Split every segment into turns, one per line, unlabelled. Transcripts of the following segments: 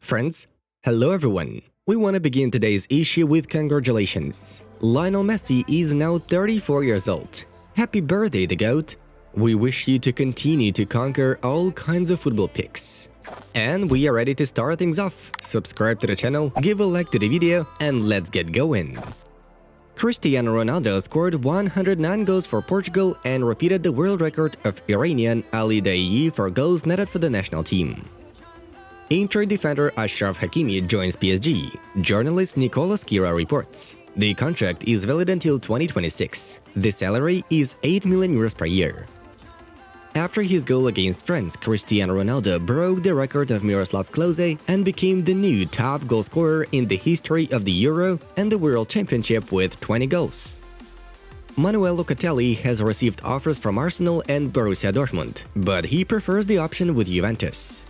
Friends, hello everyone. We want to begin today's issue with congratulations. Lionel Messi is now 34 years old. Happy birthday, the GOAT! We wish you to continue to conquer all kinds of football picks. And we are ready to start things off. Subscribe to the channel, give a like to the video, and let's get going. Cristiano Ronaldo scored 109 goals for Portugal and repeated the world record of Iranian Ali Daei for goals netted for the national team. Inter defender Achraf Hakimi joins PSG, journalist Nicolas Kira reports. The contract is valid until 2026. The salary is 8 million euros per year. After his goal against France, Cristiano Ronaldo broke the record of Miroslav Klose and became the new top goalscorer in the history of the Euro and the World Championship with 20 goals. Manuel Locatelli has received offers from Arsenal and Borussia Dortmund, but he prefers the option with Juventus.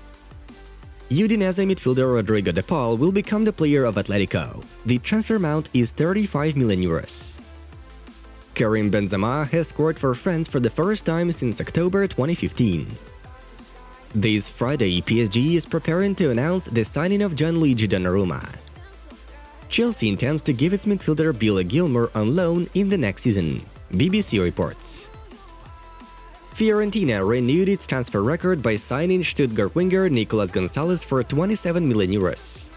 Udinese midfielder Rodrigo de Paul will become the player of Atletico. The transfer amount is 35 million euros. Karim Benzema has scored for France for the first time since October 2015. This Friday, PSG is preparing to announce the signing of Gianluigi Donnarumma. Chelsea intends to give its midfielder Billy Gilmour on loan in the next season, BBC reports. Fiorentina renewed its transfer record by signing Stuttgart winger Nicolas Gonzalez for 27 million euros.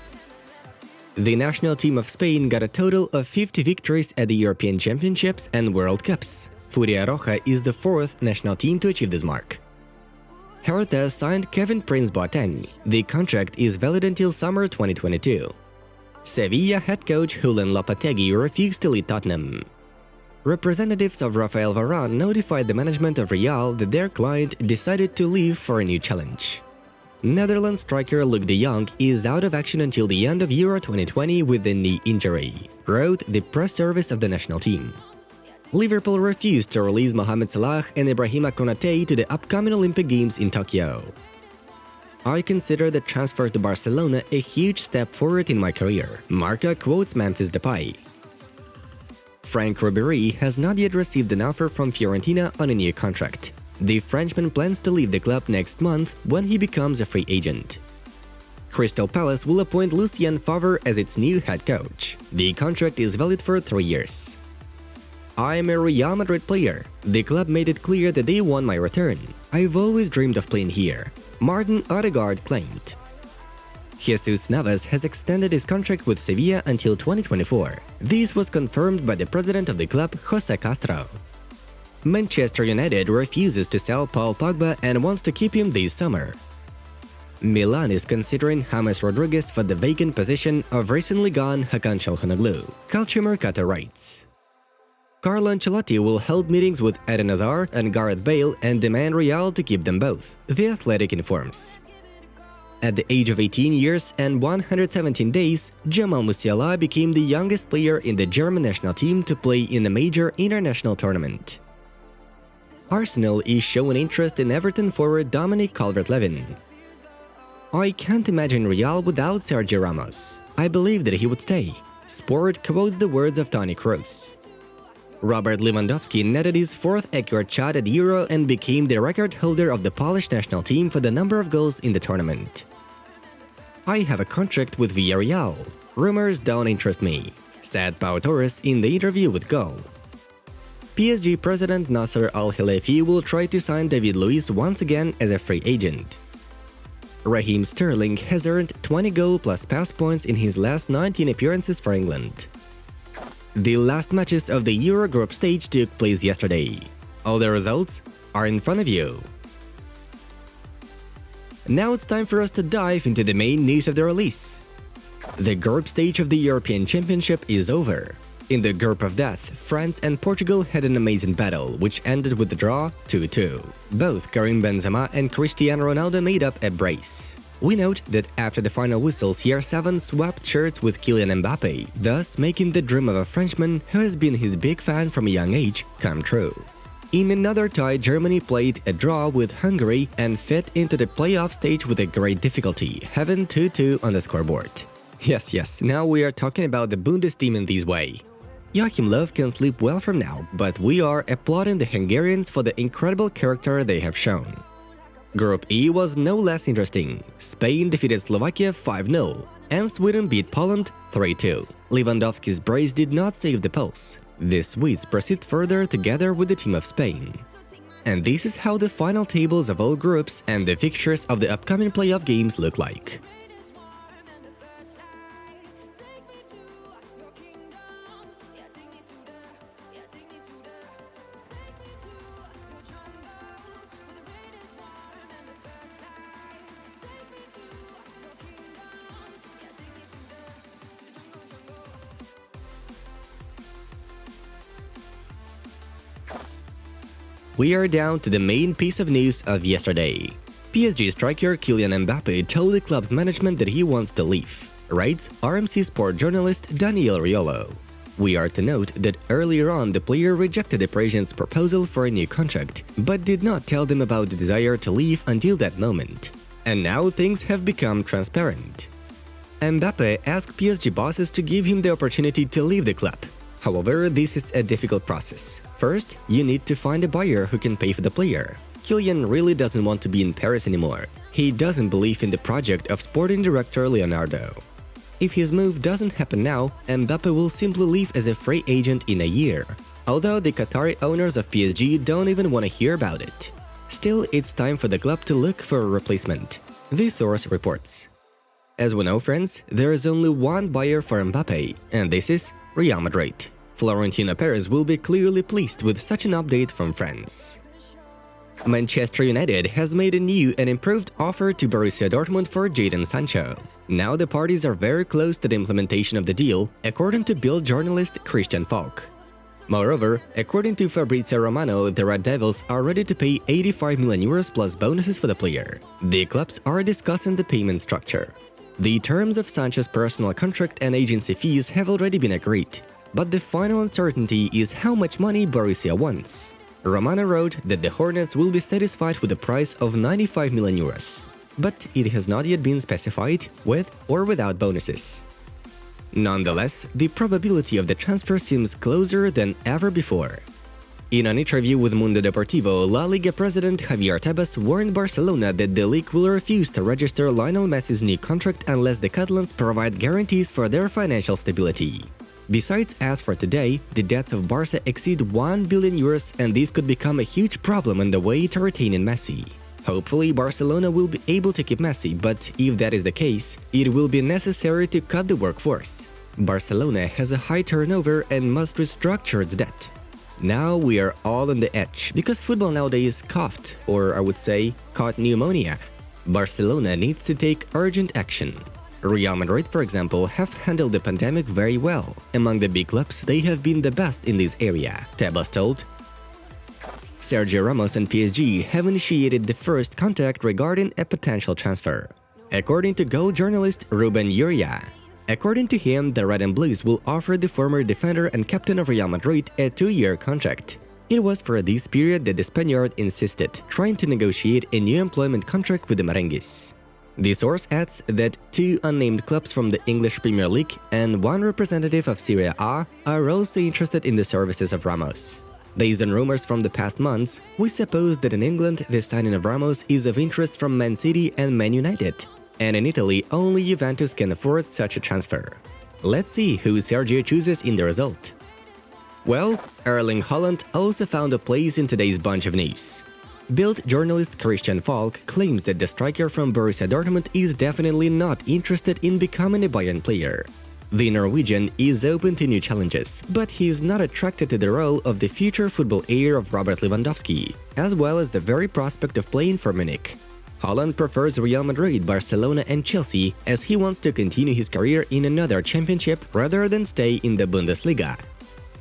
The national team of Spain got a total of 50 victories at the European Championships and World Cups. Furia Roja is the fourth national team to achieve this mark. Hertha signed Kevin Prince Boateng. The contract is valid until summer 2022. Sevilla head coach Julen Lopetegui refused to lead Tottenham. Representatives of Rafael Varane notified the management of Real that their client decided to leave for a new challenge. Netherlands striker Luc de Jong is out of action until the end of Euro 2020 with a knee injury, wrote the press service of the national team. Liverpool refused to release Mohamed Salah and Ibrahima Konate to the upcoming Olympic Games in Tokyo. I consider the transfer to Barcelona a huge step forward in my career, Marca quotes Memphis Depay. Franck Ribéry has not yet received an offer from Fiorentina on a new contract. The Frenchman plans to leave the club next month when he becomes a free agent. Crystal Palace will appoint Lucien Favre as its new head coach. The contract is valid for 3 years. I am a Real Madrid player. The club made it clear that they want my return. I've always dreamed of playing here, Martin Odegaard claimed. Jesus Navas has extended his contract with Sevilla until 2024. This was confirmed by the president of the club, Jose Castro. Manchester United refuses to sell Paul Pogba and wants to keep him this summer. Milan is considering James Rodriguez for the vacant position of recently gone Hakan Çalhanoğlu, Calcio Mercato writes. Carlo Ancelotti will hold meetings with Eden Hazard and Gareth Bale and demand Real to keep them both, The Athletic informs. At the age of 18 years and 117 days, Jamal Musiala became the youngest player in the German national team to play in a major international tournament. Arsenal is showing interest in Everton forward Dominic Calvert-Lewin. I can't imagine Real without Sergio Ramos. I believe that he would stay. Sport quotes the words of Toni Kroos. Robert Lewandowski netted his fourth accurate shot at Euro and became the record holder of the Polish national team for the number of goals in the tournament. I have a contract with Villarreal. Rumors don't interest me, said Pau Torres in the interview with Goal. PSG president Nasser Al-Khelaifi will try to sign David Luiz once again as a free agent. Raheem Sterling has earned 20 goal-plus pass points in his last 19 appearances for England. The last matches of the Euro group stage took place yesterday. All the results are in front of you. Now it's time for us to dive into the main news of the release. The group stage of the European Championship is over. In the group of death, France and Portugal had an amazing battle, which ended with the draw 2-2. Both Karim Benzema and Cristiano Ronaldo made up a brace. We note that after the final whistle, CR7 swapped shirts with Kylian Mbappé, thus making the dream of a Frenchman who has been his big fan from a young age come true. In another tie, Germany played a draw with Hungary and fit into the playoff stage with a great difficulty, having 2-2 on the scoreboard. Yes, now we are talking about the Bundes team in this way. Joachim Löw can sleep well from now, but we are applauding the Hungarians for the incredible character they have shown. Group E was no less interesting. Spain defeated Slovakia 5-0, and Sweden beat Poland 3-2. Lewandowski's brace did not save the pulse. The Swedes proceed further together with the team of Spain. And this is how the final tables of all groups and the fixtures of the upcoming playoff games look like. We are down to the main piece of news of yesterday. PSG striker Kylian Mbappé told the club's management that he wants to leave, writes RMC Sport journalist Daniel Riolo. We are to note that earlier on the player rejected the Parisians' proposal for a new contract, but did not tell them about the desire to leave until that moment. And now things have become transparent. Mbappé asked PSG bosses to give him the opportunity to leave the club. However, this is a difficult process. First, you need to find a buyer who can pay for the player. Kylian really doesn't want to be in Paris anymore. He doesn't believe in the project of sporting director Leonardo. If his move doesn't happen now, Mbappé will simply leave as a free agent in a year. Although the Qatari owners of PSG don't even want to hear about it. Still, it's time for the club to look for a replacement. This source reports. As we know, friends, there is only one buyer for Mbappé, and this is Real Madrid. Florentino Perez will be clearly pleased with such an update from France. Manchester United has made a new and improved offer to Borussia Dortmund for Jadon Sancho. Now the parties are very close to the implementation of the deal, according to Bild journalist Christian Falk. Moreover, according to Fabrizio Romano, the Red Devils are ready to pay 85 million euros plus bonuses for the player. The clubs are discussing the payment structure. The terms of Sancho's personal contract and agency fees have already been agreed, but the final uncertainty is how much money Borussia wants. Romano wrote that the Hornets will be satisfied with a price of 95 million euros, but it has not yet been specified with or without bonuses. Nonetheless, the probability of the transfer seems closer than ever before. In an interview with Mundo Deportivo, La Liga president Javier Tebas warned Barcelona that the league will refuse to register Lionel Messi's new contract unless the Catalans provide guarantees for their financial stability. Besides, as for today, the debts of Barca exceed 1 billion euros, and this could become a huge problem on the way to retaining Messi. Hopefully, Barcelona will be able to keep Messi, but if that is the case, it will be necessary to cut the workforce. Barcelona has a high turnover and must restructure its debt. Now we are all on the edge, because football nowadays coughed, or I would say, caught pneumonia. Barcelona needs to take urgent action. Real Madrid, for example, have handled the pandemic very well. Among the big clubs, they have been the best in this area, Tebas told. Sergio Ramos and PSG have initiated the first contact regarding a potential transfer, according to Goal journalist Ruben Uria. According to him, the Red and Blues will offer the former defender and captain of Real Madrid a 2-year contract. It was for this period that the Spaniard insisted, trying to negotiate a new employment contract with the Merengues. The source adds that 2 unnamed clubs from the English Premier League and 1 representative of Serie A are also interested in the services of Ramos. Based on rumors from the past months, we suppose that in England the signing of Ramos is of interest from Man City and Man United. And in Italy, only Juventus can afford such a transfer. Let's see who Sergio chooses in the result. Well, Erling Haaland also found a place in today's bunch of news. Bild journalist Christian Falk claims that the striker from Borussia Dortmund is definitely not interested in becoming a Bayern player. The Norwegian is open to new challenges, but he is not attracted to the role of the future football heir of Robert Lewandowski, as well as the very prospect of playing for Munich. Haaland prefers Real Madrid, Barcelona and Chelsea, as he wants to continue his career in another championship rather than stay in the Bundesliga.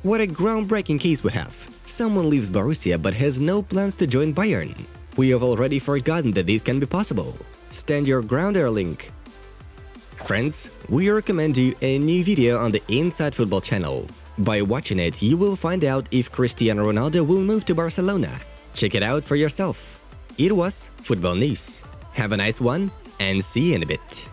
What a groundbreaking case we have! Someone leaves Borussia but has no plans to join Bayern. We have already forgotten that this can be possible. Stand your ground, Erling! Friends, we recommend you a new video on the Inside Football channel. By watching it, you will find out if Cristiano Ronaldo will move to Barcelona. Check it out for yourself. It was Football News. Have a nice one, and see you in a bit.